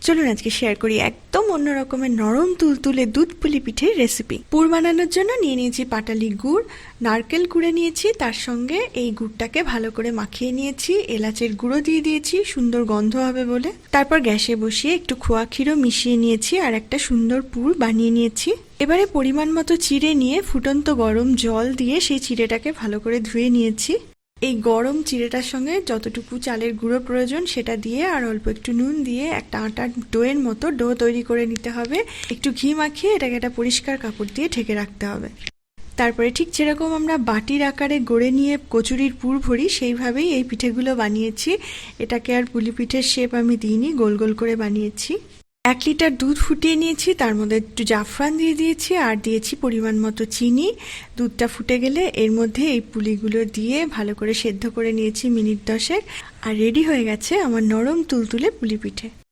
চলুন আজকে শেয়ার করি একদম অন্য রকমের নরম তুলতুলে দুধ পুলি পিঠের রেসিপি। পুর বানানোর জন্য নিয়ে নিয়েছি পাটালি গুড়, নারকেল কুড়ে নিয়েছি, তার সঙ্গে এই গুড়টাকে ভালো করে মাখিয়ে নিয়েছি, এলাচের গুঁড়ো দিয়ে দিয়েছি সুন্দর গন্ধ হবে বলে। তারপর গ্যাসে বসিয়ে একটু খোয়া ক্ষীরও মিশিয়ে নিয়েছি আর একটা সুন্দর পুর বানিয়ে নিয়েছি। এবারে পরিমাণ মতো চিড়ে নিয়ে ফুটন্ত গরম জল দিয়ে সেই চিড়েটাকে ভালো করে ধুয়ে নিয়েছি। এই গরম চিড়েটার সঙ্গে যতটুকু চালের গুঁড়ো প্রয়োজন সেটা দিয়ে আর অল্প একটু নুন দিয়ে একটা আটার ডোয়ের মতো ডো তৈরি করে নিতে হবে। একটু ঘি মাখিয়ে এটাকে একটা পরিষ্কার কাপড় দিয়ে ঢেকে রাখতে হবে। তারপরে ঠিক যেরকম আমরা বাটির আকারে গড়ে নিয়ে কচুরির পুর ভরি সেইভাবেই এই পিঠেগুলো বানিয়েছি। এটাকে আর পুলি পিঠের শেপ আমি দিইনি, গোল গোল করে বানিয়েছি। 1 লিটার দুধ ফুটিয়ে নিয়েছি, তার মধ্যে একটু জাফরান দিয়ে দিয়েছি আর দিয়েছি পরিমাণ মতো চিনি। দুধটা ফুটে গেলে এর মধ্যে এই পুলিগুলো দিয়ে ভালো করে সেদ্ধ করে নিয়েছি মিনিট 10 আর রেডি হয়ে গেছে আমার নরম তুলতুলে পুলি পিঠে।